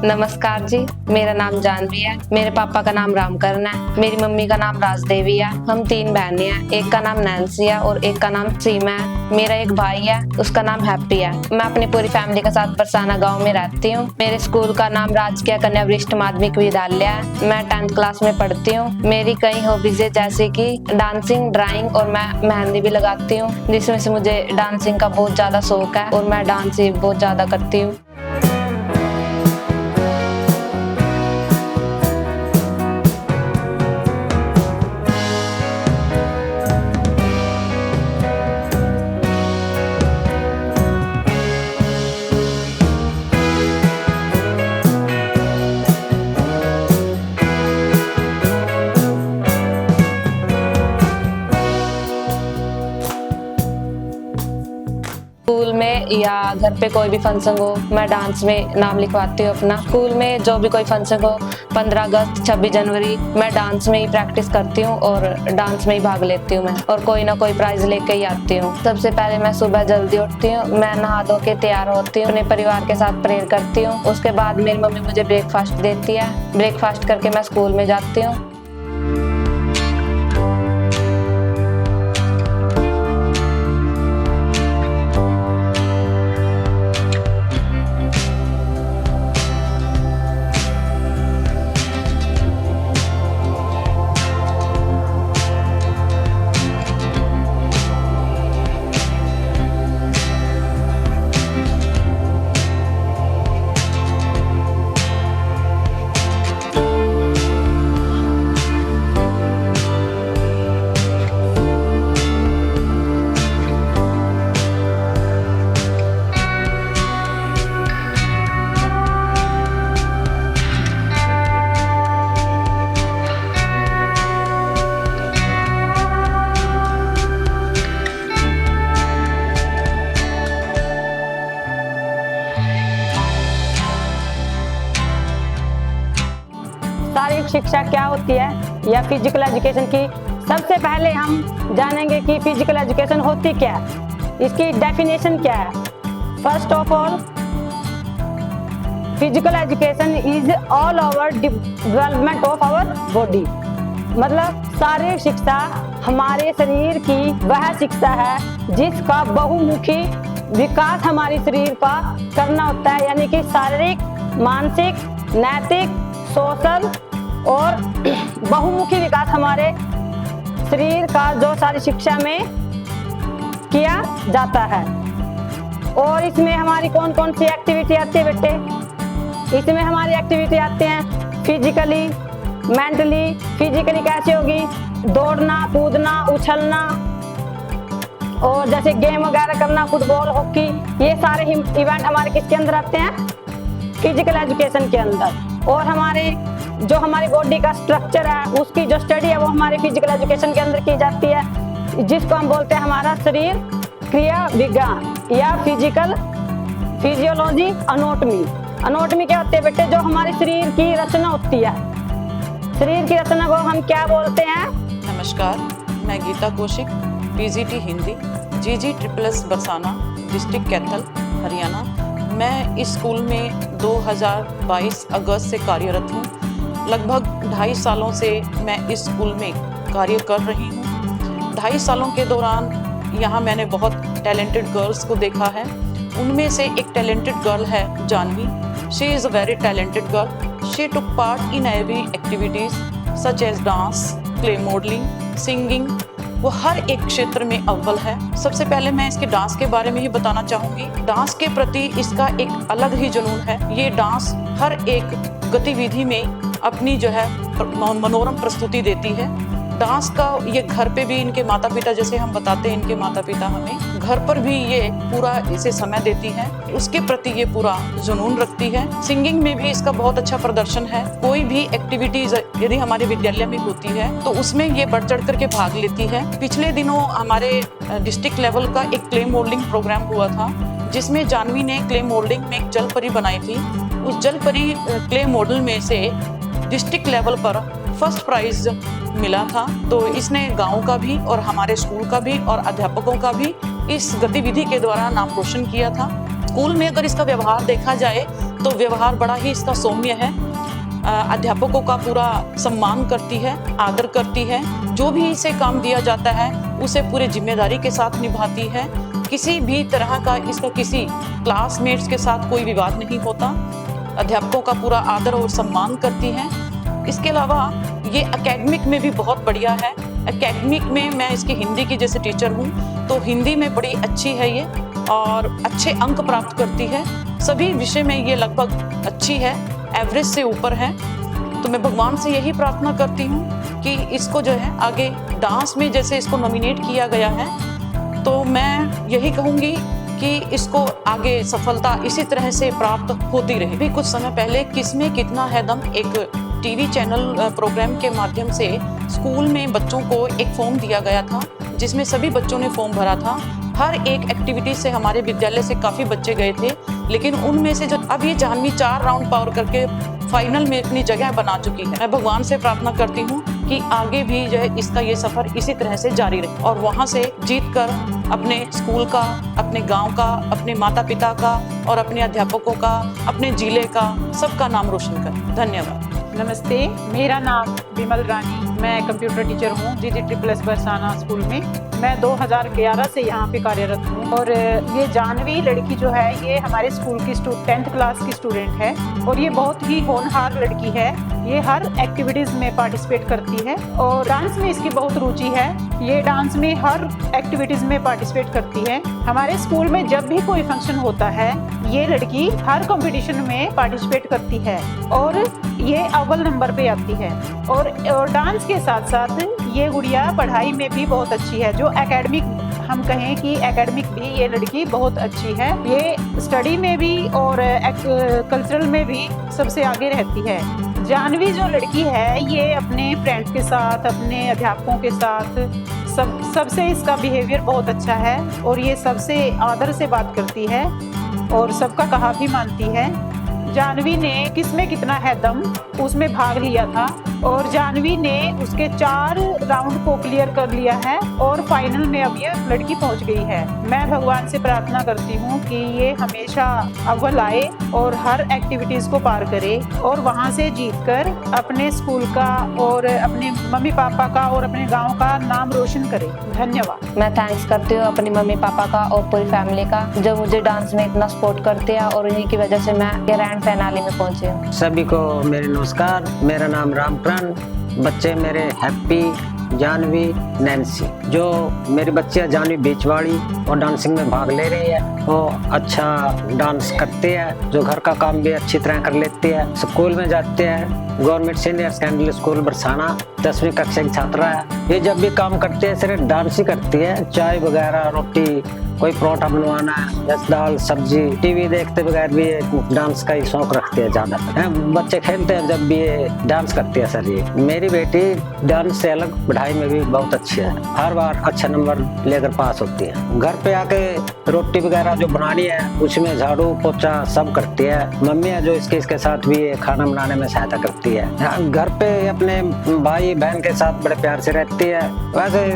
नमस्कार जी, मेरा नाम जानवी है। मेरे पापा का नाम रामकरण है। मेरी मम्मी का नाम राजदेवी है। हम 3 बहनें हैं। एक का नाम नैन्सी है और एक का नाम सीमा है। मेरा एक भाई है, उसका नाम हैप्पी है। मैं अपनी पूरी फैमिली के साथ बरसाना गांव में रहती हूँ। मेरे स्कूल का नाम राजकीय कन्या वरिष्ठ माध्यमिक विद्यालय है। मैं 10th क्लास में पढ़ती हूँ। मेरी कई हॉबीज है, जैसे कि डांसिंग, ड्राइंग और मैं मेहंदी भी लगाती हूँ, जिसमें से मुझे डांसिंग का बहुत ज्यादा शौक है और मैं डांस भी बहुत ज्यादा करती हूँ। स्कूल में या घर पे कोई भी फंक्शन हो, मैं डांस में नाम लिखवाती हूँ अपना। स्कूल में जो भी कोई फंक्शन हो, 15 अगस्त, 26 जनवरी, मैं डांस में ही प्रैक्टिस करती हूँ और डांस में ही भाग लेती हूँ मैं, और कोई ना कोई प्राइज लेके ही आती हूँ। सबसे पहले मैं सुबह जल्दी उठती हूँ, मैं नहा धो के तैयार होती हूँ, अपने परिवार के साथ प्रेयर करती हूँ। उसके बाद मेरी मम्मी मुझे ब्रेकफास्ट देती है। ब्रेकफास्ट करके मैं स्कूल में जाती हूँ। शारीरिक शिक्षा क्या होती है या फिजिकल एजुकेशन की, सबसे पहले हम जानेंगे कि फिजिकल एजुकेशन होती क्या है, इसकी डेफिनेशन क्या है। First of all, physical education is all over development of our body. मतलब शारीरिक शिक्षा हमारे शरीर की वह शिक्षा है जिसका बहुमुखी विकास हमारे शरीर का करना होता है, यानी कि शारीरिक, मानसिक, नैतिक, सोशल और बहुमुखी विकास हमारे शरीर का जो सारी शिक्षा में किया जाता है। और इसमें हमारी कौन कौन सी एक्टिविटी आती है बेटे? इसमें हमारी एक्टिविटी आती हैं फिजिकली, मेंटली। फिजिकली कैसे होगी? दौड़ना, कूदना, उछलना और जैसे गेम वगैरह करना, फुटबॉल, हॉकी, ये सारे इवेंट हमारे किसके अंदर आते हैं? फिजिकल एजुकेशन के अंदर। और हमारे जो हमारी बॉडी का स्ट्रक्चर है, उसकी जो स्टडी है वो हमारे फिजिकल एजुकेशन के अंदर की जाती है, जिसको हम बोलते हैं हमारा शरीर क्रिया विज्ञान या फिजियोलॉजी, अनोटमी। अनोटमी क्या होती है बेटे? जो हमारे शरीर की रचना होती है। शरीर की रचना को हम क्या बोलते हैं? नमस्कार, मैं गीता कौशिक, पीजीटी हिंदी, जीजी ट्रिपल्स बरसाना, डिस्ट्रिक्ट कैथल, हरियाणा। मैं इस स्कूल में 2022 अगस्त से कार्यरत हूँ। लगभग 2.5 सालों से मैं इस स्कूल में कार्य कर रही हूँ। 2.5 सालों के दौरान यहाँ मैंने बहुत टैलेंटेड गर्ल्स को देखा है। उनमें से एक टैलेंटेड गर्ल है Janvi. She is a very talented girl. She took part in every activities such as dance, clay modelling, singing. वो हर एक क्षेत्र में अव्वल है। सबसे पहले मैं इसके डांस के बारे में ही बताना चाहूँगी। डांस के प्रति इसका एक अलग ही जुनून है। ये डांस हर एक गतिविधि में अपनी जो है मनोरम प्रस्तुति देती है। डांस का ये घर पे भी इनके माता पिता, जैसे हम बताते हैं इनके माता पिता हमें, घर पर भी ये पूरा इसे समय देती है, उसके प्रति ये पूरा जुनून रखती है। सिंगिंग में भी इसका बहुत अच्छा प्रदर्शन है। कोई भी एक्टिविटीज यदि हमारे विद्यालय में होती है तो उसमें ये बढ़ चढ़ करके भाग लेती है। पिछले दिनों हमारे डिस्ट्रिक्ट लेवल का एक क्ले मॉडलिंग प्रोग्राम हुआ था, जिसमें जानवी ने क्ले मोल्डिंग में एक जल परी बनाई थी। उस जल परी क्ले मॉडल में से डिस्ट्रिक्ट लेवल पर फर्स्ट प्राइज मिला था। तो इसने गांव का भी और हमारे स्कूल का भी और अध्यापकों का भी इस गतिविधि के द्वारा नाम रोशन किया था। स्कूल में अगर इसका व्यवहार देखा जाए तो व्यवहार बड़ा ही इसका सौम्य है। अध्यापकों का पूरा सम्मान करती है, आदर करती है। जो भी इसे काम दिया जाता है उसे पूरे जिम्मेदारी के साथ निभाती है। किसी भी तरह का इसका किसी क्लासमेट्स के साथ कोई विवाद नहीं होता। अध्यापकों का पूरा आदर और सम्मान करती है। इसके अलावा ये एकेडमिक में भी बहुत बढ़िया है। एकेडमिक में मैं इसकी हिंदी की जैसे टीचर हूँ, तो हिंदी में बड़ी अच्छी है ये और अच्छे अंक प्राप्त करती है। सभी विषय में ये लगभग अच्छी है, एवरेज से ऊपर है। तो मैं भगवान से यही प्रार्थना करती हूँ कि इसको जो है आगे डांस में जैसे इसको नॉमिनेट किया गया है, तो मैं यही कहूँगी कि इसको आगे सफलता इसी तरह से प्राप्त होती रहे। भी कुछ समय पहले किसमें कितना है दम एक टीवी चैनल प्रोग्राम के माध्यम से स्कूल में बच्चों को एक फॉर्म दिया गया था, जिसमें सभी बच्चों ने फॉर्म भरा था। हर एक एक्टिविटी से हमारे विद्यालय से काफ़ी बच्चे गए थे, लेकिन उनमें से जो अब ये जानवी 4 राउंड पार करके फाइनल में अपनी जगह बना चुकी है। मैं भगवान से प्रार्थना करती हूँ कि आगे भी जो है इसका ये सफ़र इसी तरह से जारी रहे और वहाँ से जीत कर अपने स्कूल का, अपने गांव का, अपने माता पिता का और अपने अध्यापकों का, अपने जिले का, सबका नाम रोशन कर। धन्यवाद। नमस्ते, मेरा नाम विमल रानी, मैं कंप्यूटर टीचर हूँ जीजी ट्रिपल बरसाना स्कूल में। मैं 2011 से यहाँ पे कार्यरत हूँ और ये जानवी लड़की जो है ये हमारे स्कूल की 10th क्लास की स्टूडेंट है और ये बहुत ही होनहार लड़की है। ये हर एक्टिविटीज़ में पार्टिसिपेट करती है और डांस में इसकी बहुत रुचि है। ये डांस में हर एक्टिविटीज़ में पार्टिसिपेट करती है। हमारे स्कूल में जब भी कोई फंक्शन होता है ये लड़की हर कंपटीशन में पार्टिसिपेट करती है और ये अव्वल नंबर पे आती है। और डांस के साथ साथ ये गुड़िया पढ़ाई में भी बहुत अच्छी है। जो एकेडमिक हम कहें कि एकेडमिक भी ये लड़की बहुत अच्छी है। ये स्टडी में भी और कल्चरल में भी सबसे आगे रहती है। जानवी जो लड़की है ये अपने फ्रेंड्स के साथ, अपने अध्यापकों के साथ सबसे इसका बिहेवियर बहुत अच्छा है और ये सबसे आदर से बात करती है और सबका कहा भी मानती है। जानवी ने किसमें कितना है दम उसमें भाग लिया था और जानवी ने उसके 4 राउंड को क्लियर कर लिया है और फाइनल में अब ये लड़की पहुंच गई है। मैं भगवान से प्रार्थना करती हूँ कि ये हमेशा अव्वल आए और हर एक्टिविटीज़ को पार करे और वहाँ से जीतकर अपने स्कूल का और अपने मम्मी पापा का और अपने गाँव का नाम रोशन करे। धन्यवाद। मैं थैंक्स करती हूँ अपनी मम्मी पापा का और पूरी फैमिली का, जो मुझे डांस में इतना सपोर्ट करते हैं और उन्हीं की वजह से मैं ग्रैंड फाइनल में पहुंची हूँ। सभी को मेरे नमस्कार। मेरा नाम रामप्राण। बच्चे मेरे हैप्पी, जानवी, नैन्सी। जो मेरी बच्चियाँ जानवी बीचवाड़ी और डांसिंग में भाग ले रही है, वो अच्छा डांस करते हैं, जो घर का काम भी अच्छी तरह कर लेते हैं। स्कूल में जाते हैं, government senior secondary school Barsana, 10वीं कक्षा की छात्रा है। ये जब भी काम करती है सिर्फ डांस ही करती है। चाय वगैरह, रोटी, कोई परोठा बनवाना है, जैसे दाल सब्जी, टीवी देखते बगैर भी ये डांस का ही शौक रखते हैं ज्यादा। बच्चे खेलते हैं जब भी ये डांस करती है। सर ये मेरी बेटी डांस से अलग पढ़ाई में भी बहुत अच्छी है, हर बार अच्छा नंबर लेकर पास होती है। घर पे आके रोटी वगैरह जो बनानी है उसमें झाड़ू पोछा सब करती है। मम्मी है जो इसके साथ भी खाना बनाने में सहायता करती है। घर पे अपने भाई बहन के साथ बड़े प्यार से रहती है। वैसे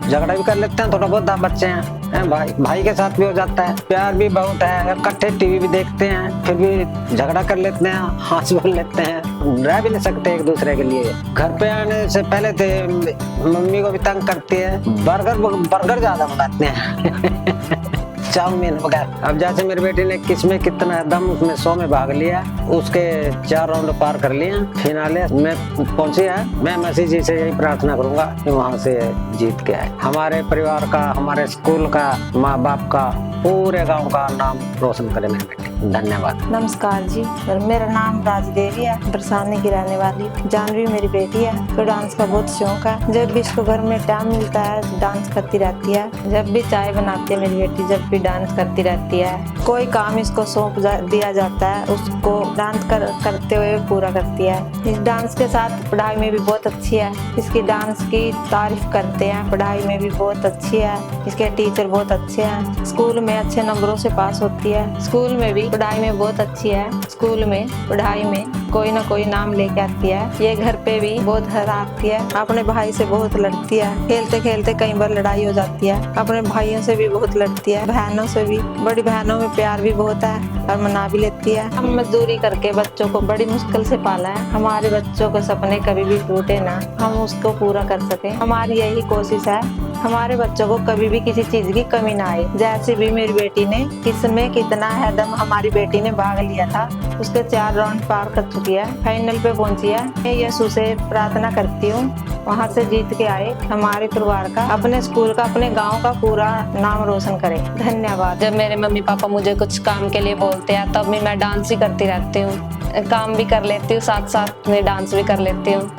झगड़ा भी कर लेते हैं थोड़ा बहुत, बच्चे हैं, भाई के साथ भी हो जाता है। प्यार भी बहुत है, इकट्ठे टीवी भी देखते हैं, फिर भी झगड़ा कर लेते हैं, हंस बोल लेते हैं, रह भी नहीं सकते एक दूसरे के लिए। घर पे आने से पहले थे मम्मी को भी तंग करती है, बर्गर ज्यादा मंगाते हैं चाउमीन वगैरह। अब जैसे मेरी बेटी ने किसमें कितना दम उसमें 100 में भाग लिया, उसके 4 राउंड पार कर लिए, फिनाले में पहुंची है। मैं मसीह जी से यही प्रार्थना करूंगा कि वहां से जीत के आए। हमारे परिवार का, हमारे स्कूल का, माँ बाप का, पूरे गांव का नाम रोशन करे मेरी बेटी। धन्यवाद। नमस्कार जी, मेरा नाम राजदेवी है, बरसाने की रहने वाली। जानवी मेरी बेटी है, तो डांस का बहुत शौक है। जब भी इसको घर में टाइम मिलता है डांस करती रहती है। जब भी चाय बनाती है मेरी बेटी, जब भी डांस करती रहती है। कोई काम इसको सौंप दिया जाता है, उसको डांस करते हुए पूरा करती है। इस डांस के साथ पढ़ाई में भी बहुत अच्छी है। इसकी डांस की तारीफ करते हैं, पढ़ाई में भी बहुत अच्छी है। इसके टीचर बहुत अच्छे हैं। स्कूल में अच्छे नंबरों से पास होती है। स्कूल में भी पढ़ाई में बहुत अच्छी है। स्कूल में पढ़ाई में कोई ना कोई नाम लेके आती है। ये घर पे भी बहुत हराती है। अपने भाई से बहुत लड़ती है। खेलते खेलते कई बार लड़ाई हो जाती है। अपने भाइयों से भी बहुत लड़ती है, बहनों से भी। बड़ी बहनों में प्यार भी बहुत है और मना भी लेती है। हम मजदूरी करके बच्चों को बड़ी मुश्किल से पाला है। हमारे बच्चों के सपने कभी भी टूटे ना, हम उसको पूरा कर सके, हमारी यही कोशिश है। हमारे बच्चों को कभी भी किसी चीज की कमी ना आए। जैसे भी मेरी बेटी ने किसमें कितना है दम, हमारी बेटी ने भाग लिया था। उसके 4 राउंड पार कर चुकी है, फाइनल पे पहुंची है। मैं यीशु से प्रार्थना करती हूँ वहाँ से जीत के आए, हमारे परिवार का, अपने स्कूल का, अपने गांव का पूरा नाम रोशन करे। धन्यवाद। जब मेरे मम्मी पापा मुझे कुछ काम के लिए बोलते हैं तब भी मैं डांस ही करती रहती हूँ। काम भी कर लेती हूँ, साथ साथ में डांस भी कर लेती हूँ।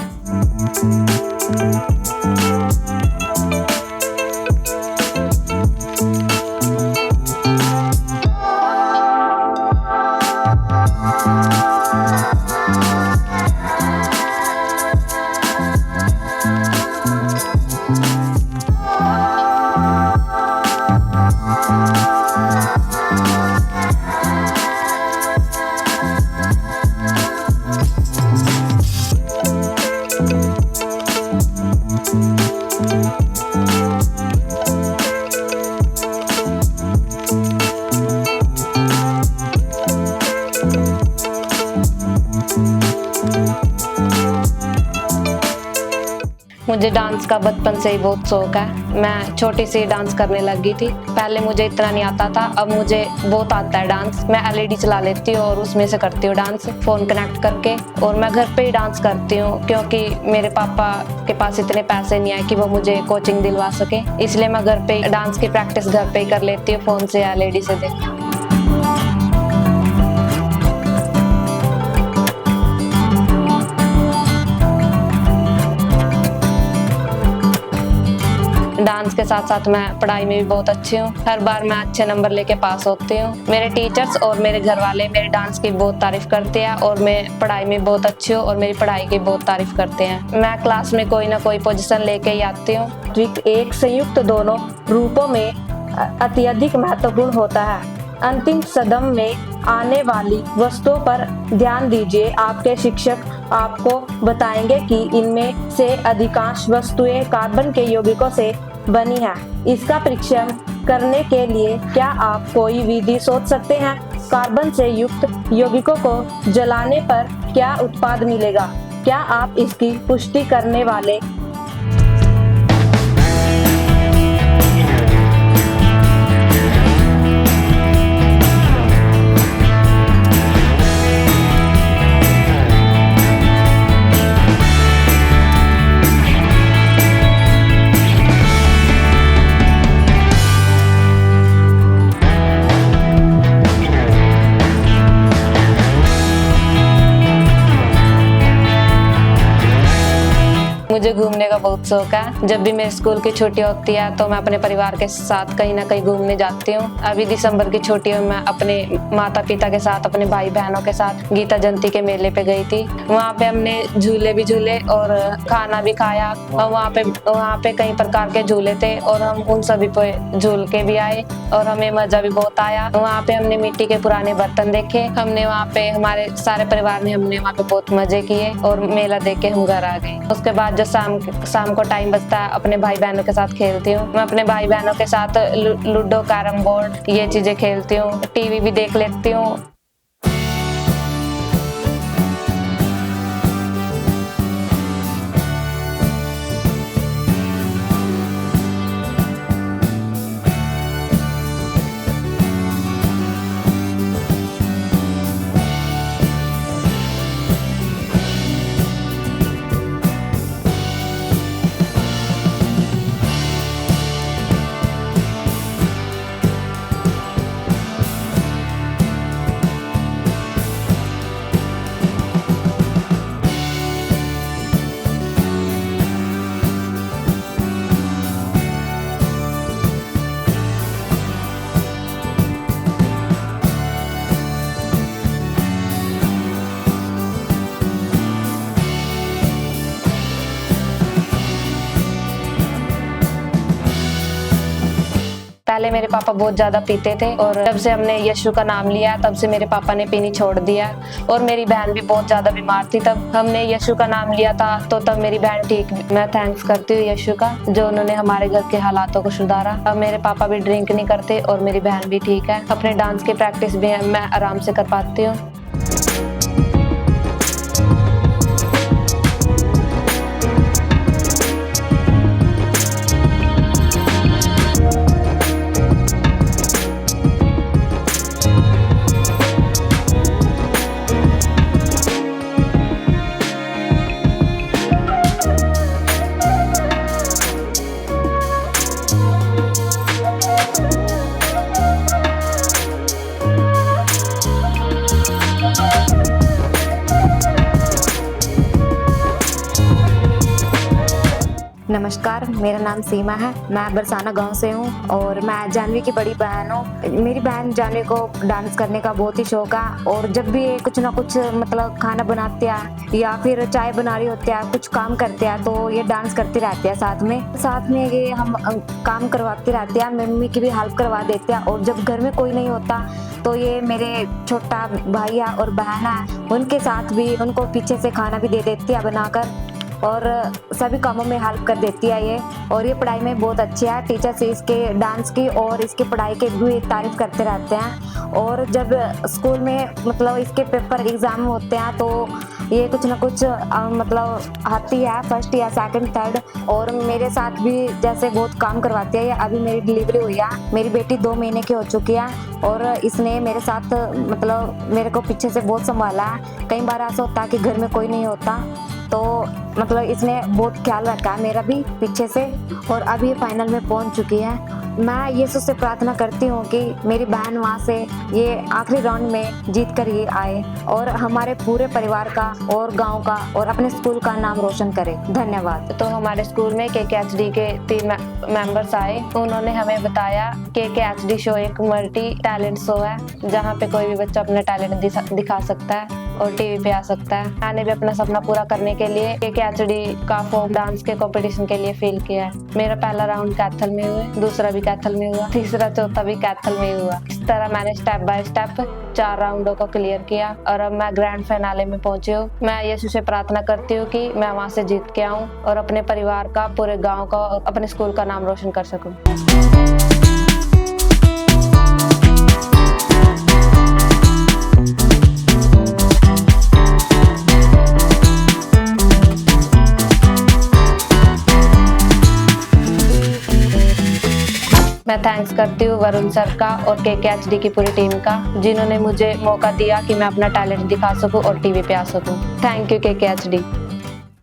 मुझे डांस का बचपन से ही बहुत शौक है। मैं छोटी सी डांस करने लगी थी। पहले मुझे इतना नहीं आता था, अब मुझे बहुत आता है डांस। मैं एलईडी चला लेती हूँ और उसमें से करती हूँ डांस, फोन कनेक्ट करके। और मैं घर पे ही डांस करती हूँ क्योंकि मेरे पापा के पास इतने पैसे नहीं आए कि वो मुझे कोचिंग दिलवा सके। इसलिए मैं घर पे डांस की प्रैक्टिस घर पे ही कर लेती हूँ, फोन से या एलईडी से देख। डांस के साथ साथ मैं पढ़ाई में भी बहुत अच्छी हूँ। हर बार मैं अच्छे नंबर लेके पास होती हूँ। मेरे टीचर्स और मेरे घर वाले मेरे डांस की बहुत तारीफ करते हैं और मैं पढ़ाई में बहुत अच्छी हूँ और मेरी पढ़ाई की बहुत तारीफ करते हैं। मैं क्लास में कोई ना कोई पोजीशन लेके ही आती हूँ। एक संयुक्त दोनों रूपों में अत्यधिक महत्वपूर्ण होता है। अंतिम सदम में आने वाली वस्तुओं पर ध्यान दीजिए। आपके शिक्षक आपको बताएंगे कि इनमें से अधिकांश वस्तुएं कार्बन के यौगिकों से बनी है। इसका परीक्षण करने के लिए क्या आप कोई विधि सोच सकते हैं? कार्बन से युक्त यौगिकों को जलाने पर क्या उत्पाद मिलेगा? क्या आप इसकी पुष्टि करने वाले मुझे घूमने का बहुत शौक है। जब भी मेरे स्कूल की छुट्टी होती है तो मैं अपने परिवार के साथ कहीं ना कहीं घूमने जाती हूँ। अभी दिसंबर की छुट्टियों में मैं अपने माता पिता के साथ, अपने भाई बहनों के साथ गीता जयंती के मेले पे गई थी। वहाँ पे हमने झूले भी झूले और खाना भी खाया और वहाँ पे कई प्रकार के झूले थे और हम उन सभी पे झूल के भी आए और हमें मजा भी बहुत आया। वहाँ पे हमने मिट्टी के पुराने बर्तन देखे। हमने वहाँ पे, हमारे सारे परिवार ने हमने वहाँ पे बहुत मजे किए और मेला देख के हम घर आ गए। उसके बाद जो शाम को टाइम बचता है अपने भाई बहनों के साथ खेलती हूँ। मैं अपने भाई बहनों के साथ लूडो, कैरम बोर्ड ये चीजें खेलती हूँ। टीवी भी देख लेती हूँ। पहले मेरे पापा बहुत ज्यादा पीते थे और जब से हमने यशु का नाम लिया तब से मेरे पापा ने पीनी छोड़ दिया। और मेरी बहन भी बहुत ज्यादा बीमार थी, तब हमने यशु का नाम लिया था तो तब मेरी बहन ठीक। मैं थैंक्स करती हूँ यशु का, जो उन्होंने हमारे घर के हालातों को सुधारा। अब मेरे पापा भी ड्रिंक नहीं करते और मेरी बहन भी ठीक है। अपने डांस की प्रैक्टिस भी मैं आराम से कर पाती हूँ। नमस्कार, मेरा नाम सीमा है। मैं बरसाना गांव से हूं और मैं जानवी की बड़ी बहन हूं। मेरी बहन जानवी को डांस करने का बहुत ही शौक है और जब भी कुछ ना कुछ मतलब खाना बनाते हैं या फिर चाय बना रही होती है, कुछ काम करते हैं तो ये डांस करती रहती है। साथ में ये हम काम करवाते रहते हैं, मम्मी की भी हेल्प करवा देते हैं। और जब घर में कोई नहीं होता तो ये मेरे छोटा भाई है और बहन है, उनके साथ भी उनको पीछे से खाना भी दे देती है बनाकर और सभी कामों में हेल्प कर देती है ये। और ये पढ़ाई में बहुत अच्छी है। टीचर्स इसके डांस की और इसके पढ़ाई के भी तारीफ करते रहते हैं। और जब स्कूल में मतलब इसके पेपर एग्जाम होते हैं तो ये कुछ ना कुछ मतलब आती है, फर्स्ट या सेकंड थर्ड। और मेरे साथ भी जैसे बहुत काम करवाती है। अभी मेरी डिलीवरी हुई है, मेरी बेटी 2 महीने की हो चुकी है और इसने मेरे साथ मतलब मेरे को पीछे से बहुत संभाला है। कई बार ऐसा होता है कि घर में कोई नहीं होता तो मतलब इसने बहुत ख्याल रखा है मेरा भी पीछे से। और अभी ये फाइनल में पहुंच चुकी है। मैं यीशु से प्रार्थना करती हूँ कि मेरी बहन वहाँ से ये आखिरी राउंड में जीत कर ये आए और हमारे पूरे परिवार का और गांव का और अपने स्कूल का नाम रोशन करे। धन्यवाद। तो हमारे स्कूल में KKHD के 3 मेंबर्स आए। उन्होंने हमें बताया KKHD शो एक मल्टी टैलेंट शो है जहाँ पे कोई भी बच्चा अपना टैलेंट दिखा सकता है और टीवी पे आ सकता है। मैंने भी अपना सपना पूरा करने के लिए KKHD का फोक डांस के कंपटीशन के लिए फील किया है। मेरा पहला राउंड कैथल में हुआ, दूसरा भी कैथल में हुआ, तीसरा चौथा भी कैथल में हुआ। इस तरह मैंने स्टेप बाय स्टेप 4 राउंडों को क्लियर किया और अब मैं ग्रैंड फाइनाले में पहुंची हूँ। मैं यीशु से प्रार्थना करती हूँ कि मैं वहाँ से जीत के आऊँ और अपने परिवार का, पूरे गाँव का, अपने स्कूल का नाम रोशन कर सकूँ। मैं थैंक्स करती हूँ वरुण सर का और KKHD की पूरी टीम का, जिन्होंने मुझे मौका दिया कि मैं अपना टैलेंट दिखा सकूं और टीवी पे आ सकूं। Thank you KKHD।